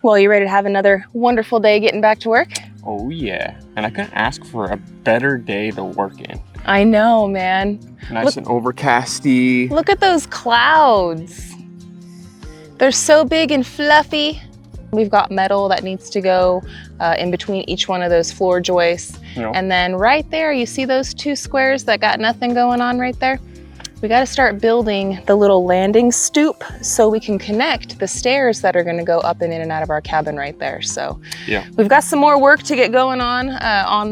Well, you ready to have another wonderful day getting back to work? Oh yeah, and I couldn't ask for a better day to work in. I know, man. Nice and overcasty. Look at those clouds. They're so big and fluffy. We've got metal that needs to go in between each one of those floor joists. Yep. And then right there, you see those two squares that got nothing going on right there? We got to start building the little landing stoop so we can connect the stairs that are going to go up and in and out of our cabin right there. So yeah, we've got some more work to get going on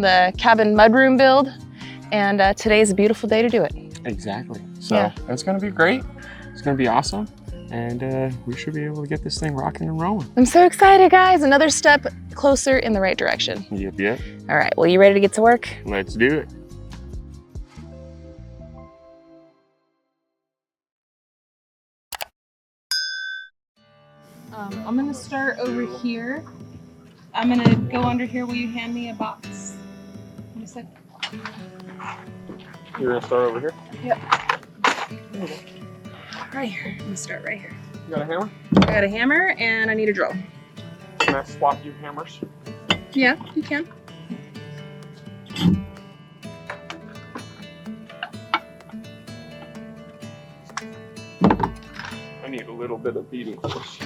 the cabin mudroom build. And today's a beautiful day to do it. Exactly. So It's going to be great. It's going to be awesome. And we should be able to get this thing rocking and rolling. I'm so excited, guys. Another step closer in the right direction. Yep. All right, well, you ready to get to work? Let's do it. I'm gonna start over here. I'm gonna go under here. Will you hand me a box? In a second. You're gonna start over here? Yep. Right here. I'm gonna start right here. You got a hammer? I got a hammer and I need a drill. Can I swap you hammers? Yeah, you can. I need a little bit of beating force.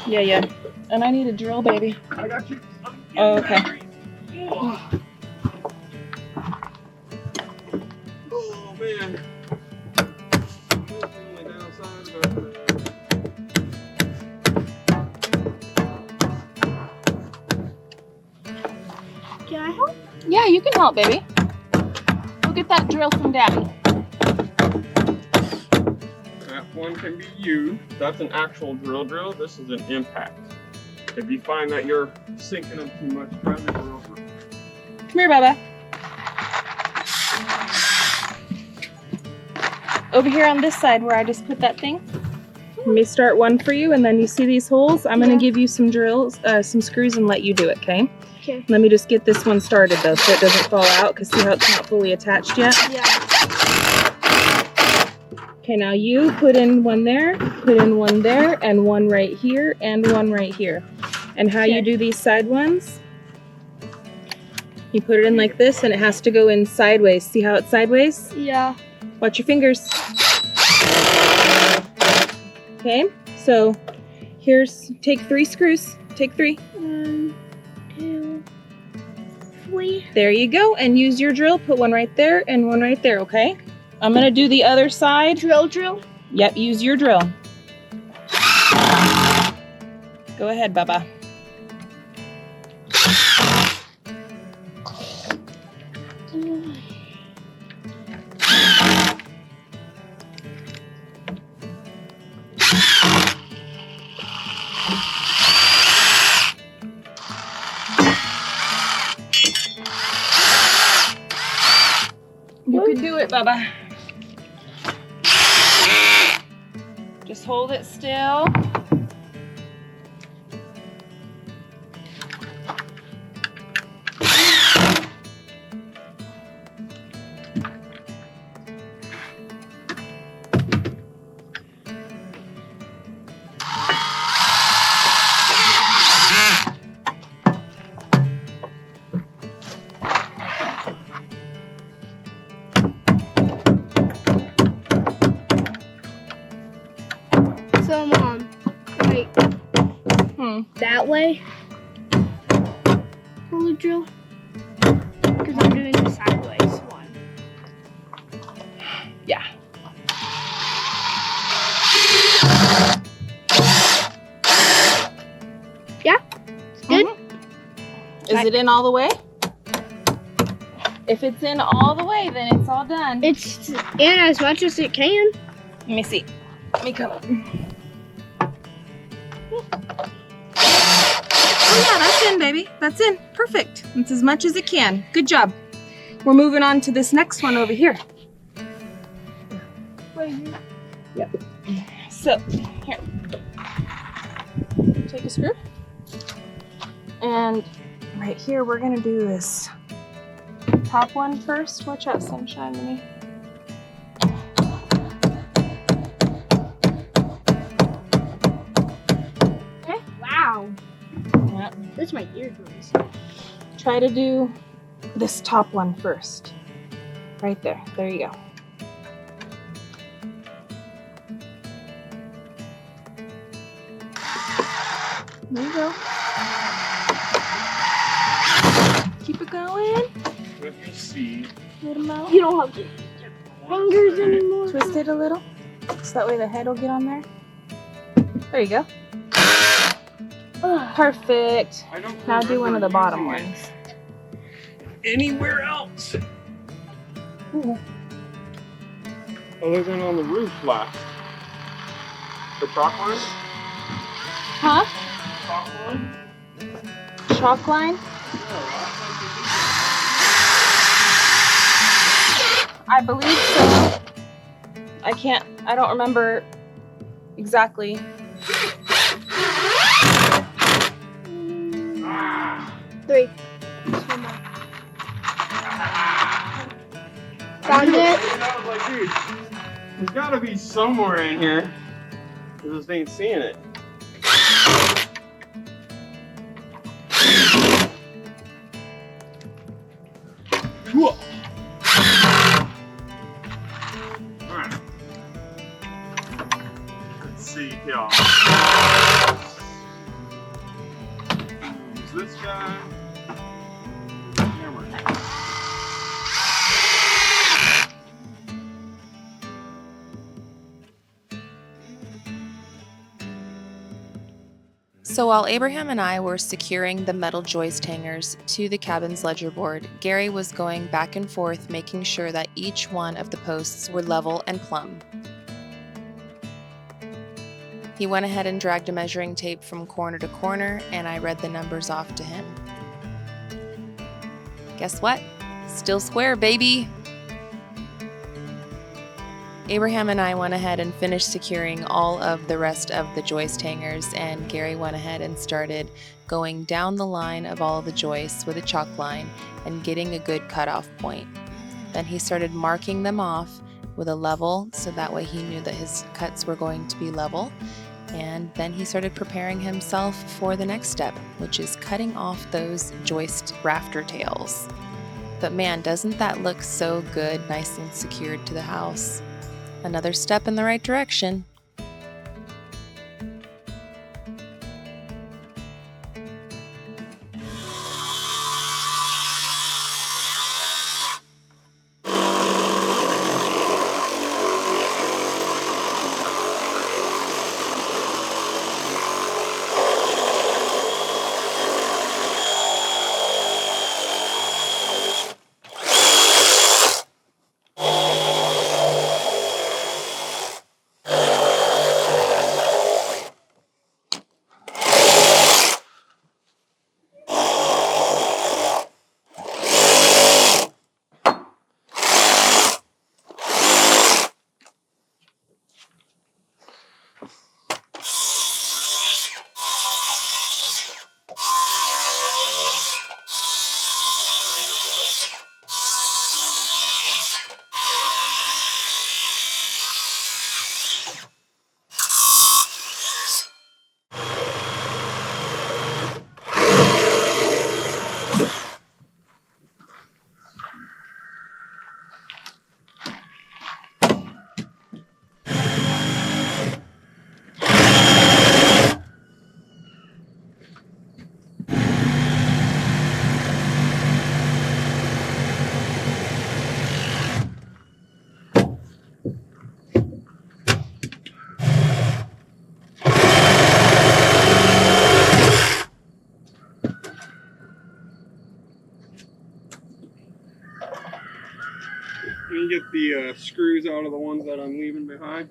Yeah. And I need a drill, baby. I got you. Oh, okay. Oh man. Can I help? Yeah, you can help, baby. Go get that drill from Daddy. That one can be used. That's an actual drill. This is an impact. If you find that you're sinking them too much, try the drill. Come here, Bubba. Over here on this side where I just put that thing. Let me start one for you, and then you see these holes? I'm gonna give you some drills, some screws, and let you do it, okay? Okay. Let me just get this one started though, so it doesn't fall out, because see how it's not fully attached yet? Yeah. Okay, now you put in one there, put in one there, and one right here, and one right here. And how you do these side ones, you put it in like this, and it has to go in sideways. See how it's sideways? Yeah. Watch your fingers. Okay, so take 3 screws. Take 3. 1, 2, 3. There you go, and use your drill. Put one right there and one right there, okay? I'm gonna do the other side. Drill. Yep, use your drill. Go ahead, Bubba. You can do it, Bubba. Just hold it still. So, Mom, wait. That way? Pull the drill? Because I'm doing the sideways one. Yeah. Yeah? It's good? Is it in all the way? If it's in all the way, then it's all done. It's in as much as it can. Let me see. Let me come. Oh yeah, that's in, baby. That's in. Perfect. It's as much as it can. Good job. We're moving on to this next one over here. Right here. Yep. So, here. Take a screw. And right here, we're gonna do this top one first. Watch out, sunshine, Minnie. Wow. up. That's my eardrums. Try to do this top one first. Right there. There you go. There you go. Keep it going. Let me see. Let 'em out. You don't have to use your fingers anymore. Twist it a little, so that way the head will get on there. There you go. Perfect. I don't Now do one of the remember bottom using ones. it anywhere else. Other than on the roof last. The chalk line? Huh? Chalk line? Chalk line? Yeah, last I believe so. I don't remember exactly. Three. Found it. I was like, dude, there's gotta be somewhere in here. I just ain't seeing it. Whoa. Alright. Let's see here. Use this guy. Hammer. So while Abraham and I were securing the metal joist hangers to the cabin's ledger board, Gary was going back and forth making sure that each one of the posts were level and plumb. He went ahead and dragged a measuring tape from corner to corner, and I read the numbers off to him. Guess what? Still square, baby! Abraham and I went ahead and finished securing all of the rest of the joist hangers, and Gary went ahead and started going down the line of all the joists with a chalk line and getting a good cutoff point. Then he started marking them off with a level, so that way he knew that his cuts were going to be level. And then he started preparing himself for the next step, which is cutting off those joist rafter tails. But man, doesn't that look so good, nice and secured to the house? Another step in the right direction. Can you get the screws out of the ones that I'm leaving behind?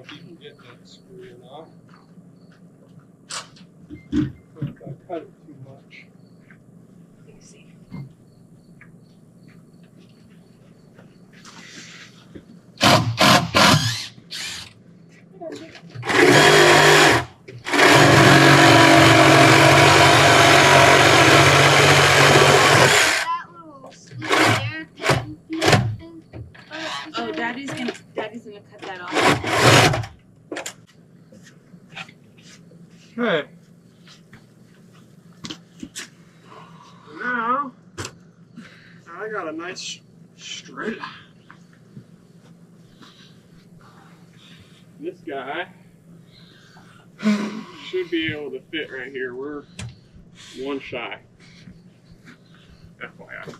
if you can get that screw in off. If I cut it too much. Let me see. That little split there, can you do something? Oh, Daddy's gonna cut that off. Okay. Now, I got a nice straight. This guy should be able to fit right here. We're one shy. FYI.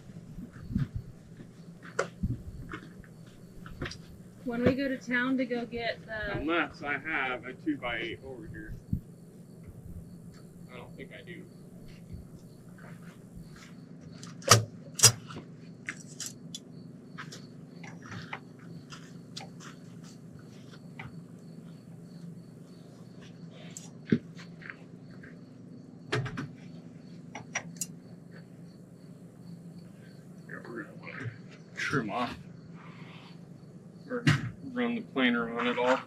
When we go to town to go get the... Unless I have a 2x8 over here. I don't think I do. Yeah, we're gonna want to trim off or run the planer on it all.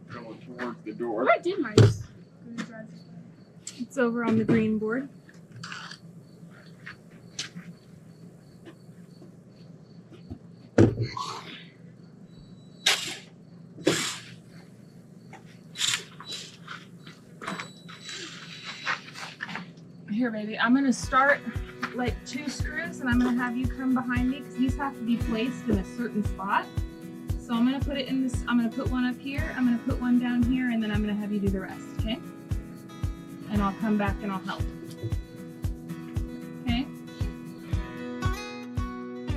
Going towards the door. Where did my screwdriver? It's over on the green board. Here, baby, I'm gonna start like 2 screws and I'm gonna have you come behind me because these have to be placed in a certain spot. So I'm gonna put it in this, I'm gonna put one up here, I'm gonna put one down here, and then I'm gonna have you do the rest, okay? And I'll come back and I'll help. Okay?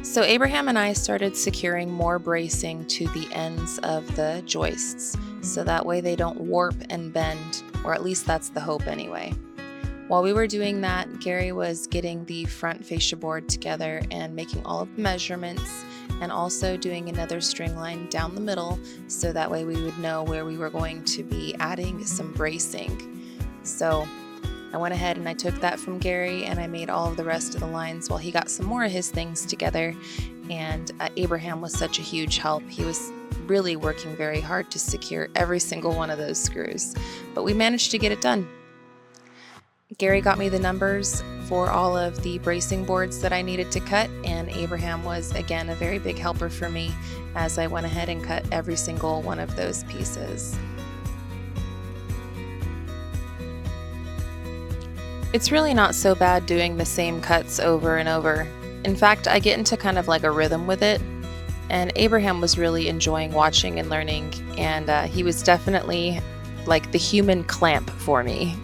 So Abraham and I started securing more bracing to the ends of the joists, so that way they don't warp and bend, or at least that's the hope anyway. While we were doing that, Gary was getting the front fascia board together and making all of the measurements, and also doing another string line down the middle, so that way we would know where we were going to be adding some bracing. So I went ahead and I took that from Gary and I made all of the rest of the lines while he got some more of his things together. And Abraham was such a huge help. He was really working very hard to secure every single one of those screws, but we managed to get it done. Gary got me the numbers for all of the bracing boards that I needed to cut, and Abraham was again a very big helper for me as I went ahead and cut every single one of those pieces. It's really not so bad doing the same cuts over and over. In fact, I get into kind of like a rhythm with it, and Abraham was really enjoying watching and learning, and he was definitely like the human clamp for me.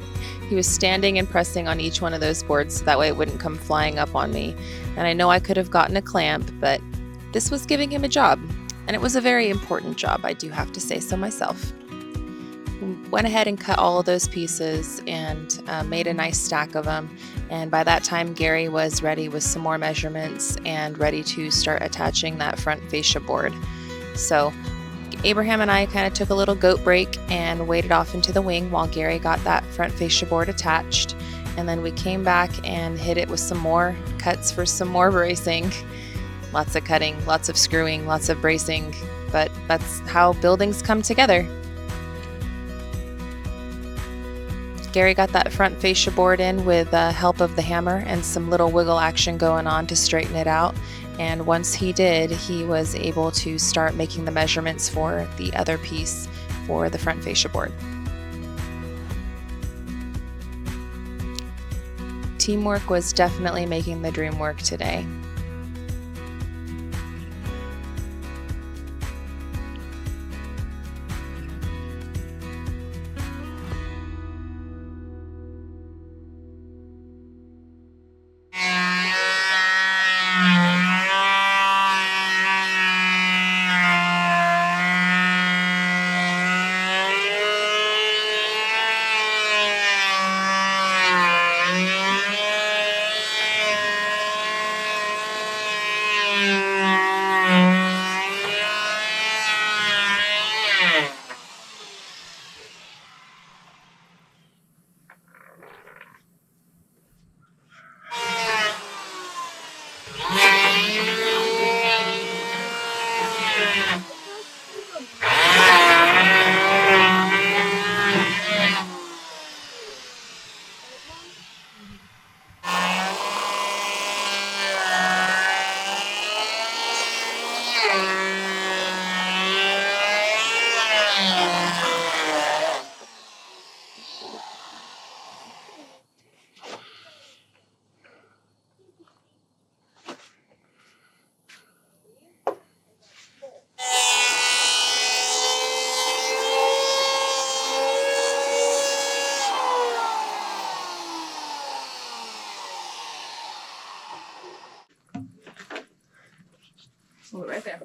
He was standing and pressing on each one of those boards so that way it wouldn't come flying up on me. And I know I could have gotten a clamp, but this was giving him a job. And it was a very important job, I do have to say so myself. Went ahead and cut all of those pieces and made a nice stack of them. And by that time, Gary was ready with some more measurements and ready to start attaching that front fascia board. So Abraham and I kind of took a little goat break and waited off into the wing while Gary got that front fascia board attached. And then we came back and hit it with some more cuts for some more bracing. Lots of cutting, lots of screwing, lots of bracing, but that's how buildings come together. Gary got that front fascia board in with the help of the hammer and some little wiggle action going on to straighten it out. And once he did, he was able to start making the measurements for the other piece for the front fascia board. Teamwork was definitely making the dream work today. Hold it right there.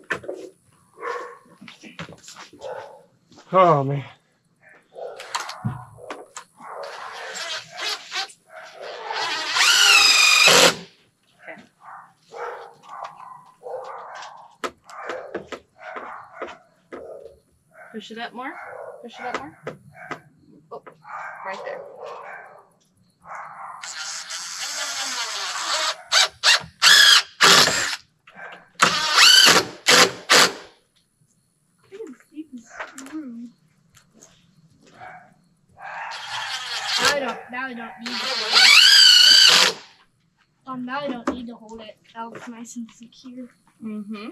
Oh man. Push it up more. Push it up more. Oh, right there. Now I don't need to hold it. Now I don't need to hold it. That looks nice and secure. Mm-hmm.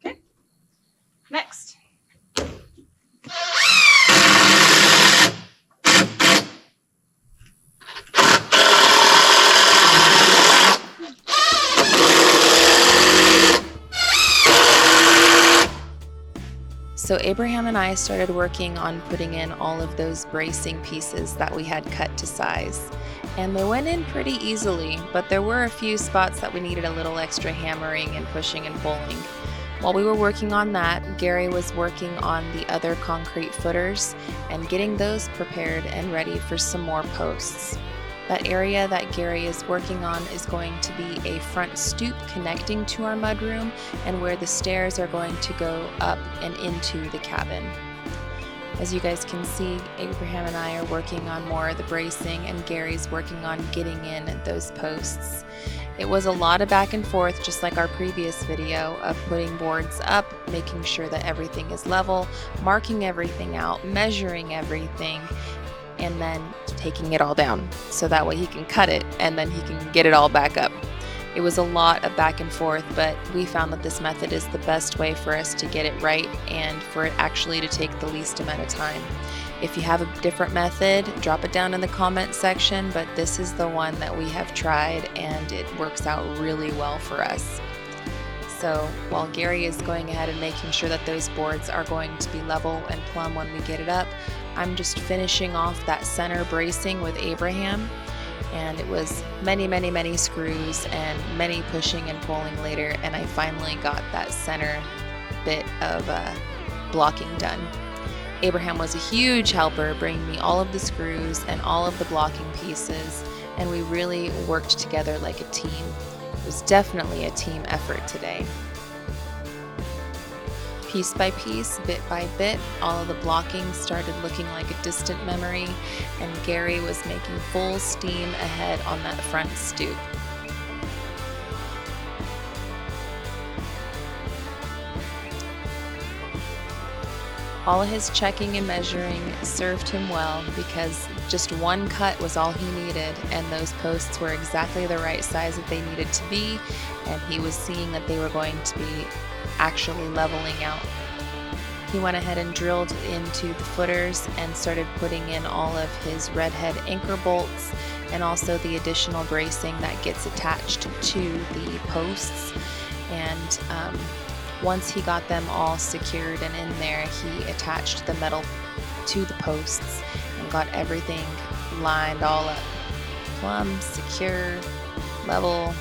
Okay. Next. So Abraham and I started working on putting in all of those bracing pieces that we had cut to size. And they went in pretty easily, but there were a few spots that we needed a little extra hammering and pushing and pulling. While we were working on that, Gary was working on the other concrete footers and getting those prepared and ready for some more posts. That area that Gary is working on is going to be a front stoop connecting to our mudroom and where the stairs are going to go up and into the cabin. As you guys can see, Abraham and I are working on more of the bracing and Gary's working on getting in those posts. It was a lot of back and forth, just like our previous video, of putting boards up, making sure that everything is level, marking everything out, measuring everything, and then taking it all down so that way he can cut it and then he can get it all back up. It was a lot of back and forth, but we found that this method is the best way for us to get it right and for it actually to take the least amount of time. If you have a different method, drop it down in the comment section, but this is the one that we have tried and it works out really well for us. So while Gary is going ahead and making sure that those boards are going to be level and plumb when we get it up, I'm just finishing off that center bracing with Abraham, and it was many screws and many pushing and pulling later, and I finally got that center bit of blocking done. Abraham was a huge helper, bringing me all of the screws and all of the blocking pieces, and we really worked together like a team. It was definitely a team effort today. Piece by piece, bit by bit, all of the blocking started looking like a distant memory, and Gary was making full steam ahead on that front stoop. All of his checking and measuring served him well because just one cut was all he needed, and those posts were exactly the right size that they needed to be, and he was seeing that they were going to be actually leveling out. He went ahead and drilled into the footers and started putting in all of his redhead anchor bolts and also the additional bracing that gets attached to the posts. And once he got them all secured and in there, he attached the metal to the posts and got everything lined all up. Plumb, secure, level,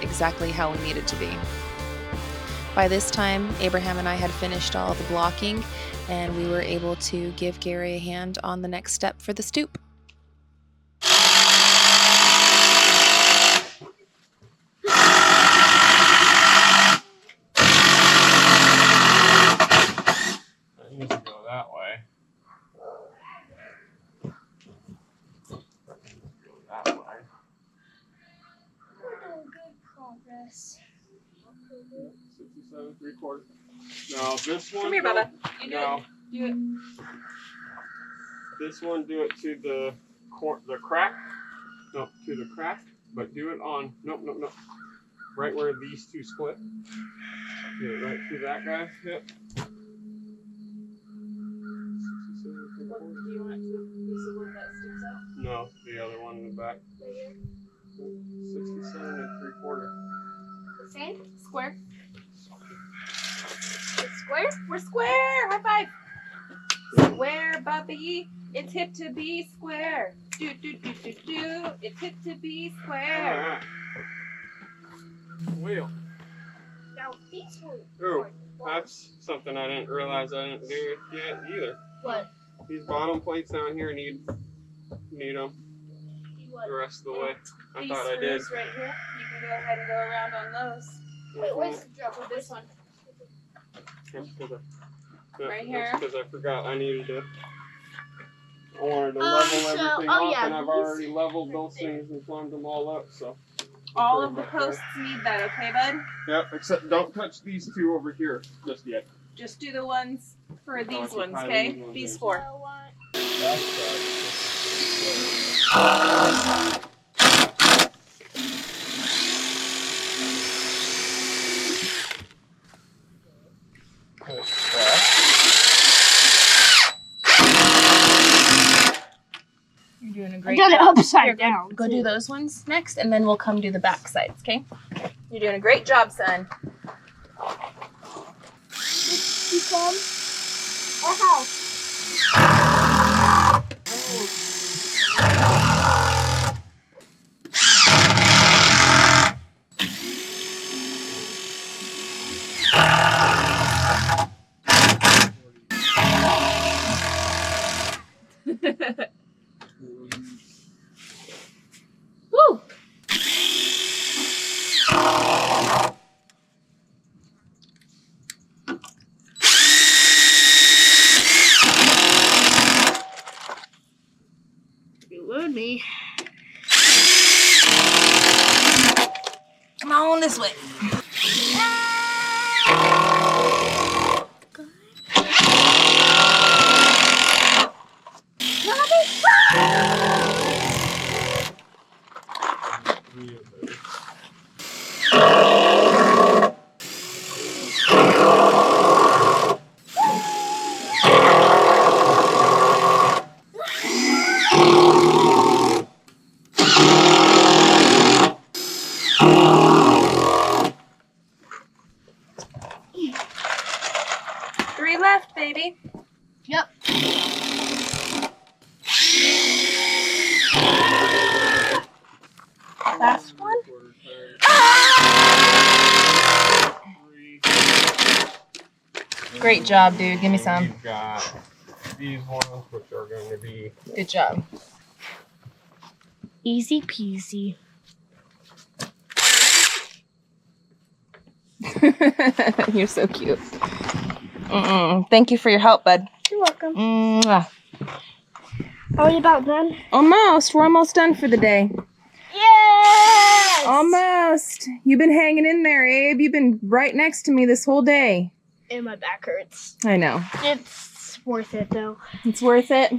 exactly how we needed to be. By this time, Abraham and I had finished all the blocking, and we were able to give Gary a hand on the next step for the stoop. It needs to go that way. Go that way. We're doing good progress. 67 3/4. Now this one. Come here, Bubba. You do No. it. Do it. This one, do it to the crack. Nope, to the crack, but do it on, nope. Right where these two split. Do it right through that guy, yep. What, do you want the piece of wood that sticks out? No, the other one in the back. 67 3/4. The same? Square. It's square? We're square! High five! Square, Bubby. It's hip to be square. Do. It's hip to be square. Wheel. Now these ones. Ooh, that's something I didn't realize I didn't do yet either. What? These bottom plates down here need them What? the rest of the way. I These thought I did. screws right here, you can go ahead and go around on those. Wait, where's the drum with this one? Right here. That's because I forgot I needed to. I wanted to level everything off, and I've already leveled those things and plumbed them all up, so. All of the posts need that, okay, bud? Yep, except don't touch these two over here just yet. Just do the ones for these Occupy ones, these okay? ones, These yeah. four. I want. You're doing a I great got it job. upside Here, down. Go do those ones next, and then we'll come do the back sides, okay? You're doing a great job, son. You come? Or how? Woo! Reload me. Come on this way. Three left, baby. Yep. Last one. Great job, dude. Give me some. We've got these ones, which are going to be. Good job. Easy peasy. You're so cute. Thank you for your help, bud. You're welcome. Mwah. Are we about done? Almost. We're almost done for the day. Yes! Almost. You've been hanging in there, Abe. You've been right next to me this whole day. And my back hurts. I know. It's worth it though. It's worth it.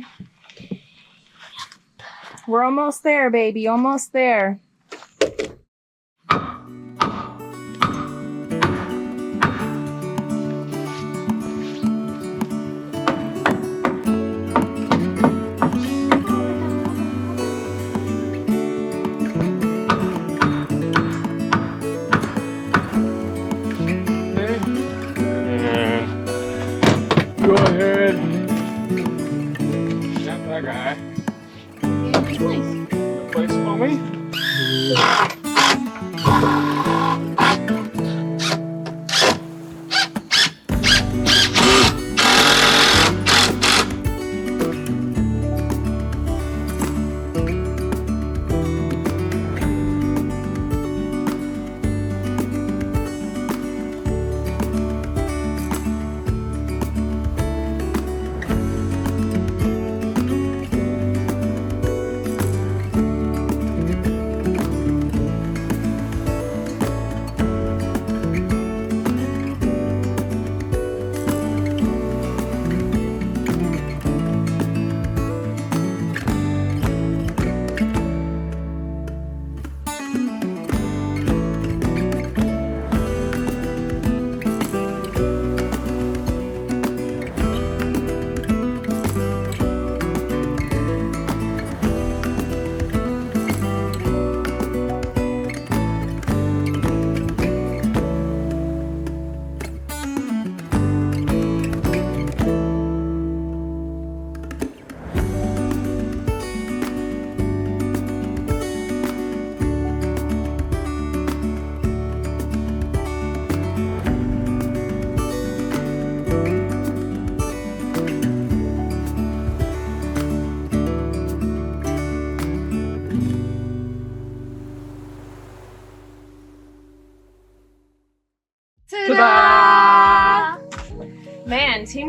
We're almost there, baby. Almost there. Go ahead. Snap that guy. Place for me.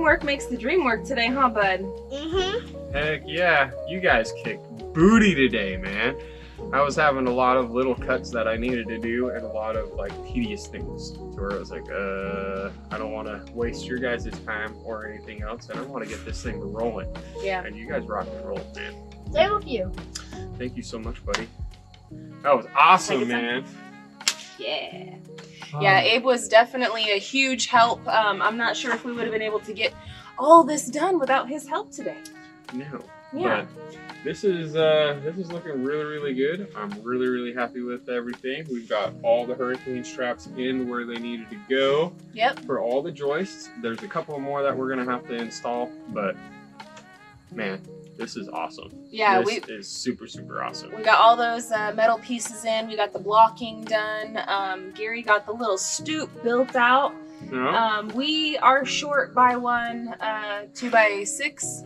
teamwork makes the dream work today, huh, bud? Mm-hmm. Heck yeah, you guys kicked booty today, man. I was having a lot of little cuts that I needed to do and a lot of like tedious things to where I was like, I don't want to waste your guys' time or anything else, and I want to get this thing rolling. Yeah. And you guys rock and roll, man. Same with you. Thank you so much, buddy. That was awesome, Take it, man. Yeah. Yeah, Abe was definitely a huge help. I'm not sure if we would have been able to get all this done without his help today. No. Yeah. But this is looking really, really good. I'm really, really happy with everything. We've got all the hurricane straps in where they needed to go. Yep. For all the joists. There's a couple more that we're gonna have to install, but man, this is awesome. Yeah, this is super, super awesome. we got all those metal pieces in. We got the blocking done. Gary got the little stoop built out. No? We are short by one 2x6.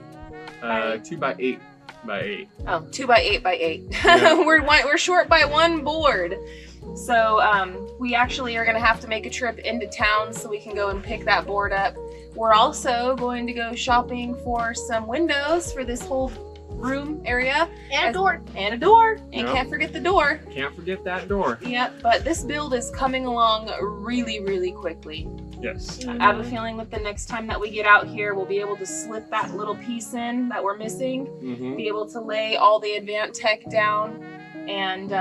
2x8 by 8. Oh, 2x8 by 8. Yeah. We're short by one board. So we actually are gonna have to make a trip into town so we can go and pick that board up. We're also going to go shopping for some windows for this whole room area. And a door. And a door. And Yep. can't forget the door. Can't forget that door. Yep, but this build is coming along really, really quickly. Yes. I have a feeling that the next time that we get out here, we'll be able to slip that little piece in that we're missing, Mm-hmm. be able to lay all the Advant Tech down, and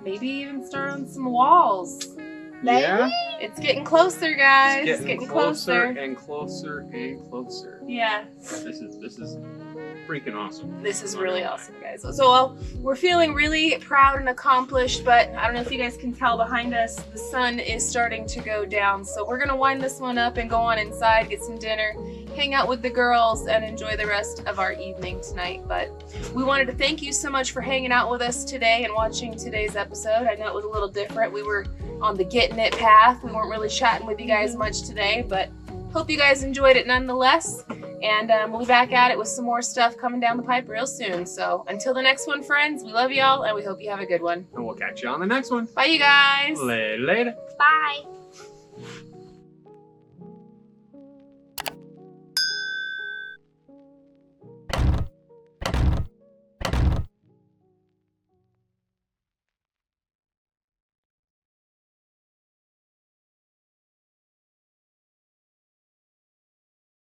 maybe even start on some walls. Yeah. It's getting closer, guys. It's getting closer and closer and closer. Yeah, This is freaking awesome. this is really awesome, guys. So we're feeling really proud and accomplished, but I don't know if you guys can tell behind us, the sun is starting to go down. So we're gonna wind this one up and go on inside, get some dinner, hang out with the girls, and enjoy the rest of our evening tonight. But we wanted to thank you so much for hanging out with us today and watching today's episode. I know it was a little different. We were on the getting it path. We weren't really chatting with you guys much today, but hope you guys enjoyed it nonetheless. And we'll be back at it with some more stuff coming down the pipe real soon. So until the next one, friends, we love y'all and we hope you have a good one. And we'll catch you on the next one. Bye, you guys. Later. Bye.